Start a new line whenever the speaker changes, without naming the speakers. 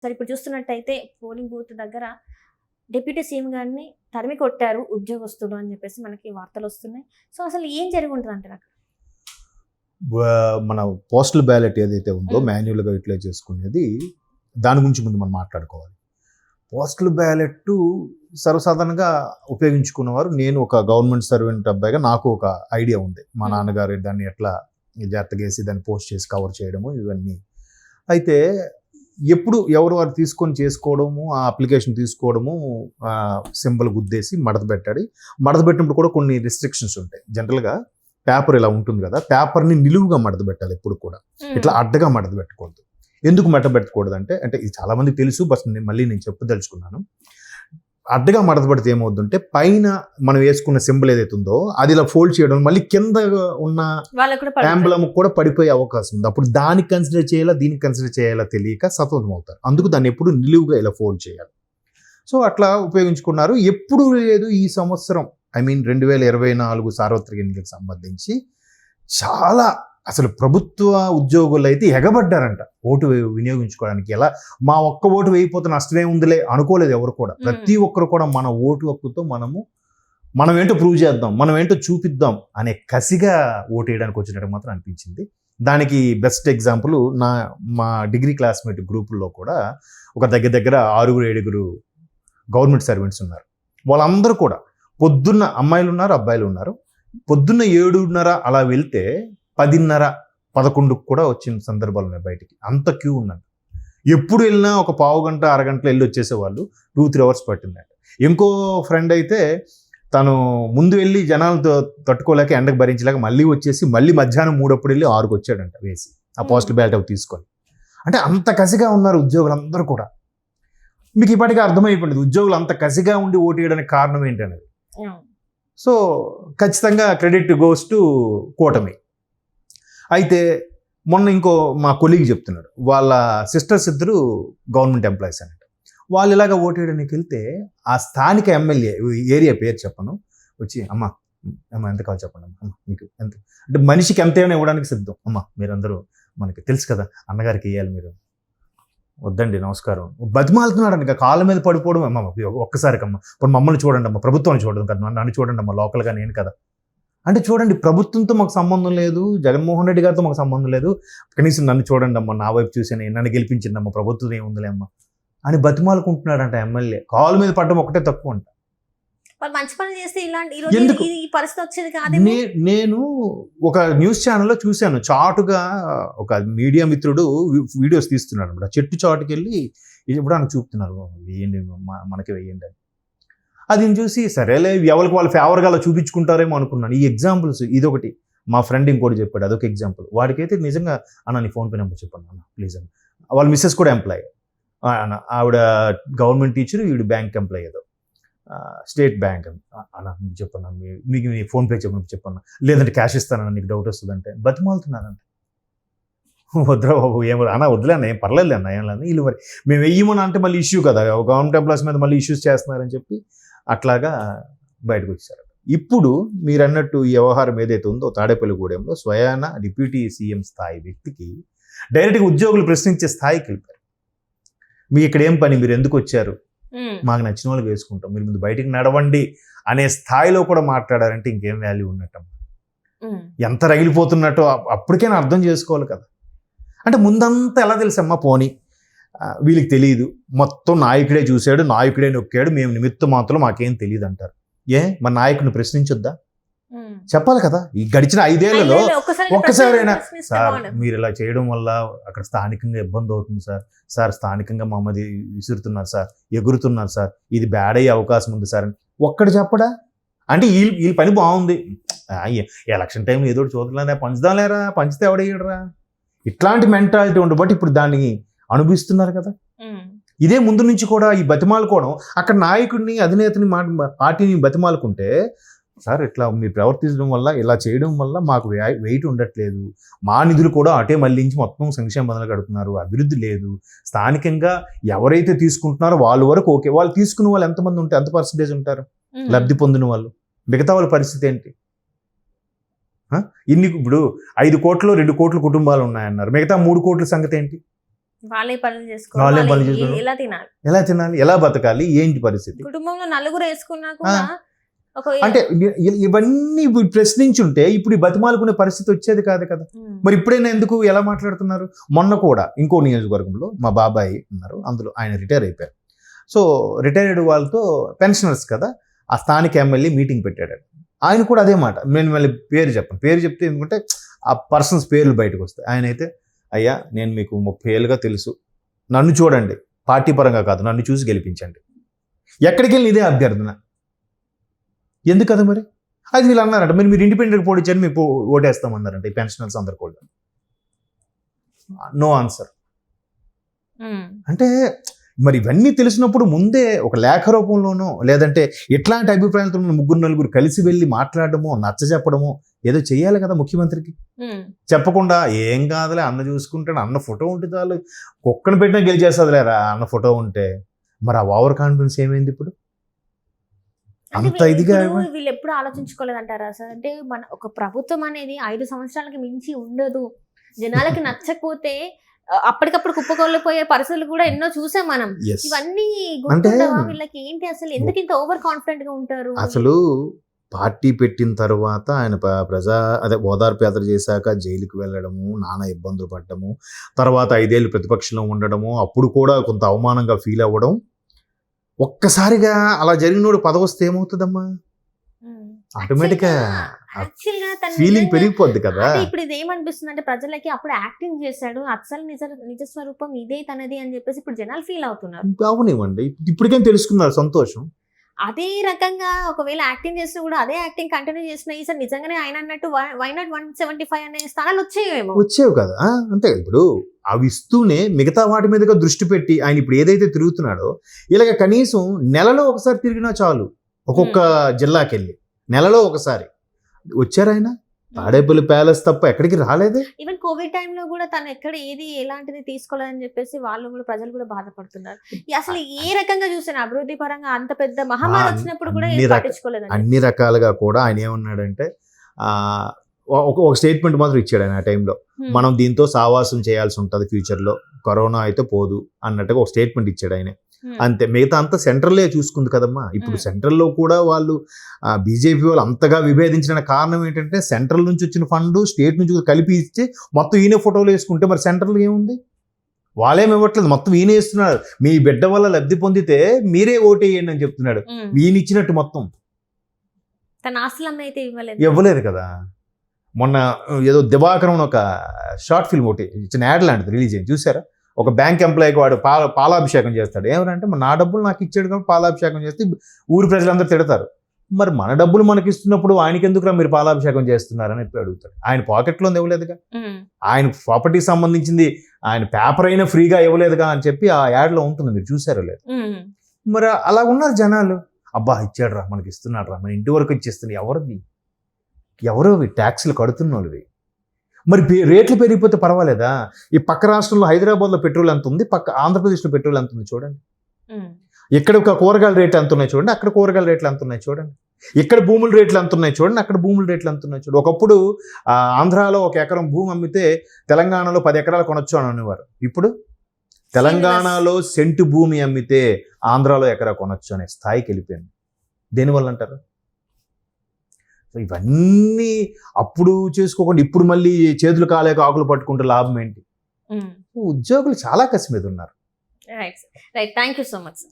సరే ఇప్పుడు చూస్తున్నట్టయితే పోలింగ్ బూత్ దగ్గర డిప్యూటీ సీఎం గారిని తరిమి కొట్టారు ఉద్యోగస్తులు అని చెప్పేసి మనకి వార్తలు వస్తున్నాయి. సో అసలు ఏం జరిగి ఉంటుంది అంటారు అక్కడ?
మన పోస్టల్ బ్యాలెట్ ఏదైతే ఉందో మాన్యువల్గా యూటిలైజ్ చేసుకునేది, దాని గురించి ముందు మనం మాట్లాడుకోవాలి. పోస్టల్ బ్యాలెట్ సర్వసాధారణంగా ఉపయోగించుకున్నవారు, నేను ఒక గవర్నమెంట్ సర్వెంట్ అబ్బాయిగా నాకు ఒక ఐడియా ఉంది. మా నాన్నగారు దాన్ని ఎట్లా జాగ్రత్తగా వేసి దాన్ని పోస్ట్ చేసి కవర్ చేయడము ఇవన్నీ. అయితే ఎప్పుడు ఎవరు వారు తీసుకొని చేసుకోవడము, ఆ అప్లికేషన్ తీసుకోవడము, సింబల్ గుద్దేసి మడత పెట్టినప్పుడు కూడా కొన్ని రిస్ట్రిక్షన్స్ ఉంటాయి. జనరల్గా పేపర్ ఇలా ఉంటుంది కదా, పేపర్ని నిలువుగా మడత పెట్టాలి ఎప్పుడు కూడా, ఇట్లా అడ్డగా మడత పెట్టకూడదు. ఎందుకు మడత పెట్టకూడదు అంటే ఇది చాలా మందికి తెలుసు, బట్ మళ్ళీ నేను చెప్పదలుచుకున్నాను. అడ్డగా మడత పెడితే ఏమవుతుందంటే పైన మనం వేసుకున్న సింబల్ ఏదైతే ఉందో అది ఇలా ఫోల్డ్ చేయడం మళ్ళీ కింద ఉన్న యాంబులం కూడా పడిపోయే అవకాశం ఉంది. అప్పుడు దానికి కన్సిడర్ చేయాలా దీనికి కన్సిడర్ చేయాలా తెలియక సతమతం అవుతారు. అందుకు దాన్ని ఎప్పుడు నిలువుగా ఇలా ఫోల్డ్ చేయాలి. సో అట్లా ఉపయోగించుకున్నారు. ఎప్పుడు లేదు, ఈ సంవత్సరం 2024 సార్వత్రిక ఎన్నికలకు సంబంధించి చాలా అసలు ప్రభుత్వ ఉద్యోగులు అయితే ఎగబడ్డారంట ఓటు వినియోగించుకోవడానికి. ఎలా మా ఒక్క ఓటు వేయిపోతే నష్టమే ఉందిలే అనుకోలేదు ఎవరు కూడా. ప్రతి ఒక్కరు కూడా మన ఓటు హక్కుతో మనం ఏంటో ప్రూవ్ చేద్దాం, మనం ఏంటో చూపిద్దాం అనే కసిగా ఓటు వేయడానికి వచ్చినట్టు మాత్రం అనిపించింది. దానికి బెస్ట్ ఎగ్జాంపుల్ మా డిగ్రీ క్లాస్మేట్ గ్రూపుల్లో కూడా ఒక దగ్గర 6-7 గవర్నమెంట్ సర్వెంట్స్ ఉన్నారు. వాళ్ళందరూ కూడా పొద్దున్న అమ్మాయిలు ఉన్నారు, అబ్బాయిలు ఉన్నారు. పొద్దున్న 7:30 అలా వెళ్తే 10:30-11 కూడా వచ్చిన సందర్భాలు ఉన్నాయి బయటికి. అంత క్యూ ఉందంట. ఎప్పుడు వెళ్ళినా ఒక పావు గంట అరగంటలో వెళ్ళి వచ్చేసేవాళ్ళు. 2-3 అవర్స్ పట్టిందంట. ఇంకో ఫ్రెండ్ అయితే తను ముందు వెళ్ళి జనాలతో తట్టుకోలేక ఎండకు భరించలేక మళ్ళీ వచ్చేసి మళ్ళీ మధ్యాహ్నం 3 వెళ్ళి 6కు వచ్చాడంట వేసి ఆ పోస్టల్ బ్యాలెట్ తీసుకొని. అంటే అంత కసిగా ఉన్నారు ఉద్యోగులు అందరూ కూడా. మీకు ఇప్పటికీ అర్థమైపోయింది ఉద్యోగులు అంత కసిగా ఉండి ఓటు వేయడానికి కారణం ఏంటనేది. సో ఖచ్చితంగా క్రెడిట్ గోస్ టు కూటమి. అయితే మొన్న ఇంకో మా కొలీగ్ చెప్తున్నాడు, వాళ్ళ సిస్టర్స్ ఇద్దరు గవర్నమెంట్ ఎంప్లాయీస్ అన్నట్టు. వాళ్ళు ఇలాగ ఓటు వేయడానికి వెళ్తే ఆ స్థానిక ఎమ్మెల్యే, ఏరియా పేరు చెప్పను, వచ్చి అమ్మ ఎంత కావాలి చెప్పండి అమ్మ మీకు ఎంత అంటే మనిషికి ఎంతైనా ఇవ్వడానికి సిద్ధం. అమ్మ మీరందరూ మనకి తెలుసు కదా అన్నగారికి వేయాలి, మీరు వద్దండి నమస్కారం. బతిమాలుతున్నాడు ఇంకా కాళ్ళ మీద పడిపోవడం. అమ్మ ఒక్కసారికి అమ్మ ఇప్పుడు మమ్మల్ని చూడండి అమ్మ, ప్రభుత్వాన్ని చూడడం కదా, నన్ను చూడండి అమ్మ, లోకల్గా నేను కదా అంటే. చూడండి ప్రభుత్వంతో మాకు సంబంధం లేదు, జగన్మోహన్ రెడ్డి గారితో మాకు సంబంధం లేదు, కనీసం నన్ను చూడండి అమ్మ, నా వైపు చూసి నన్ను గెలిపించింది అమ్మ, ప్రభుత్వం ఏముందిలే అమ్మ అని బతిమాలుకుంటున్నాడంట ఎమ్మెల్యే. కాళ్ళ మీద పడ్డం ఒకటే తక్కువ అంట.
మంచి పని చేస్తే ఈ పరిస్థితి వచ్చేది కాదు.
నేను ఒక న్యూస్ ఛానల్లో చూశాను, చాటుగా ఒక మీడియా మిత్రుడు వీడియోస్ తీస్తున్నాడు అనమాట. చెట్టు చాటుకి వెళ్ళి ఇప్పుడు ఆయన చూపుతున్నారు, వేయండి మనకి వేయండి అని. అది చూసి సరేలే ఎవరికి వాళ్ళు ఫేవర్గా అలా చూపించుకుంటారేమో అనుకున్నాను. ఈ ఎగ్జాంపుల్స్ ఇదొకటి. మా ఫ్రెండ్ ఇంకోటి చెప్పాడు, అదొక ఎగ్జాంపుల్. వాడికైతే నిజంగా అన్న నీ ఫోన్పే నెంబర్ చెప్పండి అన్న ప్లీజ్ అని. వాళ్ళ మిస్సెస్ కూడా ఎంప్లాయ్, ఆవిడ గవర్నమెంట్ టీచర్, వీడు బ్యాంక్ ఎంప్లాయ్, ఏదో స్టేట్ బ్యాంక్ అన్న చెప్పన్నా, మీకు నీ ఫోన్పే చెప్పన్నా, లేదంటే క్యాష్ ఇస్తానన్న నీకు డౌట్ వస్తుందంటే బతిమాలుతున్నానంటే. వద్దురా బాబు ఏమో అన్న, వద్దులే అన్న, ఏం పర్లేదు అన్న, ఏం లేదు వీళ్ళు మరి మేము వెయ్యమని అంటే మళ్ళీ ఇష్యూ కదా, గవర్నమెంట్ ఎంప్లాయీస్ మీద మళ్ళీ ఇష్యూస్ చేస్తున్నారని చెప్పి అట్లాగా బయటకు వచ్చారు. ఇప్పుడు మీరు అన్నట్టు ఈ వ్యవహారం ఏదైతే ఉందో తాడేపల్లిగూడెంలో స్వయాన డిప్యూటీ సీఎం స్థాయి వ్యక్తికి డైరెక్ట్గా ఉద్యోగులు ప్రశ్నించే స్థాయికి వెళ్ళిపోయారు. మీ ఇక్కడ ఏం పని, మీరు ఎందుకు వచ్చారు, మాకు నచ్చిన వాళ్ళు వేసుకుంటాం, మీరు ముందు బయటికి నడవండి అనే స్థాయిలో కూడా మాట్లాడారంటే ఇంకేం వాల్యూ ఉన్నట్టు, ఎంత రగిలిపోతున్నట్టు అప్పటికైనా అర్థం చేసుకోవాలి కదా. అంటే ముందంతా ఎలా తెలుసమ్మా, పోనీ వీళ్ళకి తెలియదు, మొత్తం నాయకుడే చూశాడు, నాయకుడే నొక్కాడు, మేము నిమిత్త మాత్రం మాకేం తెలియదు అంటారు. మన నాయకుడిని ప్రశ్నించొద్దా? చెప్పాలి కదా. ఈ గడిచిన 5 ఏళ్లలో ఒక్కసారైనా సార్ మీరు ఇలా చేయడం వల్ల అక్కడ స్థానికంగా ఇబ్బంది అవుతుంది సార్ స్థానికంగా మమ్మది విసురుతున్నారు సార్, ఎగురుతున్నారు సార్, ఇది బ్యాడ్ అయ్యే అవకాశం ఉంది సార్ అని ఒక్కడు చెప్పడా? అంటే ఈ పని బాగుంది, ఎలక్షన్ టైంలో ఏదో చూడలేదా, పంచుదాలేరా, పంచితే ఎవడయ్యాడరా, ఇట్లాంటి మెంటాలిటీ ఉండబట్టి ఇప్పుడు దాన్ని అనుభవిస్తున్నారు కదా. ఇదే ముందు నుంచి కూడా ఈ బతిమాలుకోవడం, అక్కడ నాయకుడిని అధినేతని పార్టీని బతిమాలుకుంటే, సార్ ఇట్లా మీరు ప్రవర్తించడం వల్ల, ఇలా చేయడం వల్ల మాకు వెయిట్ ఉండట్లేదు, మా నిధులు కూడా అటే మళ్ళించి మొత్తం సంక్షేమ పనులు కడుతున్నారు, అభివృద్ధి లేదు, స్థానికంగా ఎవరైతే తీసుకుంటున్నారో వాళ్ళ వరకు ఓకే, వాళ్ళు తీసుకున్న వాళ్ళు ఎంతమంది ఉంటే ఎంత పర్సంటేజ్ ఉంటారు లబ్ధి పొందిన వాళ్ళు, మిగతా వాళ్ళ పరిస్థితి ఏంటి? ఇప్పుడు 5 కోట్లు 2 కోట్ల కుటుంబాలు ఉన్నాయన్నారు, మిగతా 3 కోట్ల సంగతి ఏంటి?
వాళ్ళే పనులు
వాళ్ళే పనులు
చేసుకోవాలి,
చేసుకోవాలి.
ఎలా తినాలి,
ఎలా తినాలి, ఎలా బతకాలి, ఏంటి పరిస్థితి?
కుటుంబంలో నలుగురు వేసుకున్నా కూడా ఒక
అంటే ఇవన్నీ ప్రశ్నించుంటే ఇప్పుడు ఈ బతిమాలుకునే పరిస్థితి వచ్చేది కాదు కదా. మరి ఇప్పుడైనా ఎందుకు ఎలా మాట్లాడుతున్నారు? మొన్న కూడా ఇంకో నియోజకవర్గంలో మా బాబాయ్ ఉన్నారు, అందులో ఆయన రిటైర్ అయిపోయారు. సో రిటైర్డ్ వాళ్ళతో పెన్షనర్స్ కదా, ఆ స్థానిక ఎమ్మెల్యే మీటింగ్ పెట్టాడు. ఆయన కూడా అదే మాట, నేను మళ్ళీ పేరు చెప్పను, పేరు చెప్తే ఎందుకంటే ఆ పర్సన్స్ పేర్లు బయటకు వస్తాయి. ఆయన అయితే, అయ్యా నేను మీకు 30 ఏళ్ళుగా తెలుసు, నన్ను చూడండి, పార్టీ పరంగా కాదు, నన్ను చూసి గెలిపించండి. ఎక్కడికి వెళ్ళి ఇదే అభ్యర్థన. ఎందుకు కదా మరి? అది వీళ్ళు అన్నారంట, మీరు ఇండిపెండెంట్ పోటీ చేయని మీకు ఓటేస్తామన్నారంట ఈ పెన్షనర్స్ అందరు కూడా. No answer. అంటే మరి ఇవన్నీ తెలిసినప్పుడు ముందే ఒక లేఖ రూపంలోనో లేదంటే ఎట్లాంటి అభిప్రాయాలతో ముగ్గురు నలుగురు కలిసి వెళ్ళి మాట్లాడడమో నచ్చ చెప్పడమో ఏదో చెయ్యాలి కదా ముఖ్యమంత్రికి. చెప్పకుండా ఏం కాదులే అన్న చూసుకుంటాడు, అన్న ఫోటో ఉంటే చాలు, కుక్కను పెట్టినా గెలిచేస్తుంది లేరా అన్న ఫోటో ఉంటే. మరి ఆ ఓవర్ కాన్ఫిడెన్స్ ఏమైంది ఇప్పుడు? అంత ఇదిగా
వీళ్ళు ఎప్పుడు ఆలోచించుకోలేదంటారా సార్? అంటే మన ఒక ప్రభుత్వం అనేది 5 సంవత్సరాలకి మించి ఉండదు. జనాలకి నచ్చకపోతే అప్పటికప్పుడు కుప్పకొల్లిపోయే పరిస్థితులు కూడా ఎన్నో చూసాం మనం. ఇవన్నీ గుర్తుండవా వీళ్ళకి? ఏంటి అసలు ఎందుకు ఇంత ఓవర్ కాన్ఫిడెంట్ గా ఉంటారు?
అసలు పార్టీ పెట్టిన తర్వాత ఆయన ఓదార్పు యాత్ర చేశాక జైలుకి వెళ్ళడము, నానా ఇబ్బందులు పడ్డము, తర్వాత 5 ఏళ్ళు ప్రతిపక్షంలో ఉండడము, అప్పుడు కూడా కొంత అవమానంగా ఫీల్ అవ్వడం. ఒక్కసారిగా అలా జరిగినోడు పదవి వస్తే ఏమవుతుందమ్మా? ఆటోమేటిక్ గా ఫీలింగ్ పెరిగిపోద్ది కదా.
ఇప్పుడు ఇది ఏమనిపిస్తుంది అంటే ప్రజలకి అప్పుడు యాక్టింగ్ చేశాడు, అసలు నిజ స్వరూపం ఇదే తనది అని చెప్పేసి ఇప్పుడు జనాలు ఫీల్ అవుతున్నారు.
అవునివ్వండి, ఇప్పటికేం తెలుసుకున్నారు, సంతోషం.
అదే రకంగా ఒకవేళ యాక్టింగ్ చేసినా కూడా అదే యాక్టింగ్ కంటిన్యూ చేసినా ఈసారి నిజంగానే ఆయన అన్నట్టు వై నాట్ 175 అనే స్థానాలు వచ్చేవి కదా. అంటే ఇప్పుడు అవి ఇస్తూనే మిగతా వాటి మీదుగా దృష్టి పెట్టి ఆయన ఇప్పుడు ఏదైతే తిరుగుతున్నాడో ఇలాగ కనీసం నెలలో ఒకసారి తిరిగినా చాలు, ఒక్కొక్క జిల్లాకి వెళ్ళి నెలలో ఒకసారి వచ్చారు ఆయన. తాడేపల్లి ప్యాలెస్ తప్ప ఎక్కడికి రాలేదే. ఈవెన్ కోవిడ్ టైంలో కూడా తను ఎక్కడ ఏది ఎలాంటిది తీసుకోలేదని చెప్పేసి వాళ్ళు కూడా ప్రజలు కూడా బాధపడుతున్నారు. అసలు ఏ రకంగా చూసిన అభివృద్ధి పరంగా అంత పెద్ద మహమ్మారి వచ్చినప్పుడు కూడా ఏం పట్టించుకోలేదు.
అన్ని రకాలుగా కూడా ఆయన ఏమన్నాడంటే ఒక స్టేట్మెంట్ మాత్రం ఇచ్చాడు ఆయన ఆ టైంలో, మనం దీంతో సావాసం చేయాల్సి ఉంటుంది ఫ్యూచర్లో, కరోనా అయితే పోదు అన్నట్టుగా ఒక స్టేట్మెంట్ ఇచ్చాడు ఆయన. అంతే, మిగతా అంతా సెంట్రల్లే చూసుకుంది కదమ్మా. ఇప్పుడు సెంట్రల్లో కూడా వాళ్ళు బీజేపీ వాళ్ళు అంతగా విభేదించిన కారణం ఏంటంటే సెంట్రల్ నుంచి వచ్చిన ఫండ్ స్టేట్ నుంచి కలిపి ఇచ్చి మొత్తం ఈయన ఫోటోలు వేసుకుంటే మరి సెంట్రల్ ఏముంది? వాళ్ళేమి ఇవ్వట్లేదు, మొత్తం ఈయన ఇస్తున్నారు. మీ బిడ్డ వల్ల లబ్ధి పొందితే మీరే ఓటేయండి అని చెప్తున్నాడు. ఈయన ఇచ్చినట్టు మొత్తం
తన ఆస్తులన్నీ అయితే
ఇవ్వలేదు కదా. మొన్న ఏదో దివాకరం ఒక షార్ట్ ఫిల్మ్ ఒకటి చిన్న యాడ్ లాంటిది రిలీజ్ అయింది, చూసారా? ఒక బ్యాంక్ ఎంప్లాయీకి వాడు పాలాభిషేకం చేస్తాడు. ఏమంటే నా డబ్బులు నాకు ఇచ్చాడు కాబట్టి పాలాభిషేకం చేస్తే ఊరి ప్రజలందరూ తిడతారు. మరి మన డబ్బులు మనకి ఇస్తున్నప్పుడు ఆయనకి ఎందుకురా మీరు పాలాభిషేకం చేస్తున్నారని అడుగుతాడు. ఆయన పాకెట్లో ఇవ్వలేదుగా, ఆయన ప్రాపర్టీకి సంబంధించింది ఆయన పేపర్ అయినా ఫ్రీగా ఇవ్వలేదుగా అని చెప్పి ఆ యాడ్లో ఉంటుంది, మీరు చూసారో లేదు. మరి అలా ఉన్నారు జనాలు. అబ్బా ఇచ్చాడు రా, మనకి ఇస్తున్నాడు రా, మన ఇంటి వరకు ఇచ్చేస్తుంది. ఎవరో ట్యాక్సులు కడుతున్న వాళ్ళవి. మరి రేట్లు పెరిగిపోతే పర్వాలేదా? ఈ పక్క రాష్ట్రంలో హైదరాబాద్లో పెట్రోల్ ఎంత ఉంది, పక్క ఆంధ్రప్రదేశ్లో పెట్రోల్ ఎంత ఉంది చూడండి. ఇక్కడ ఒక కూరగాయల రేట్లు ఎంత ఉన్నాయి చూడండి, అక్కడ కూరగాయల రేట్లు ఎంత ఉన్నాయి చూడండి. ఇక్కడ భూముల రేట్లు ఎంత ఉన్నాయి చూడండి, అక్కడ భూముల రేట్లు ఎంత ఉన్నాయి చూడండి. ఒకప్పుడు ఆంధ్రాలో 1 ఎకరం భూమి అమ్మితే తెలంగాణలో 10 ఎకరాలు కొనొచ్చు అని అనేవారు. ఇప్పుడు తెలంగాణలో సెంటు భూమి అమ్మితే ఆంధ్రాలో ఎకరా కొనొచ్చు అనే స్థాయికి వెళ్ళిపోయింది. దేనివల్ల అంటారు? ఇవన్నీ అప్పుడు చేసుకోకుండా ఇప్పుడు మళ్ళీ చేతులు కాలేక ఆకులు పట్టుకుంటే లాభం ఏంటి? ఉద్యోగులు చాలా కసి మీద ఉన్నారు.
Right, thank you so much.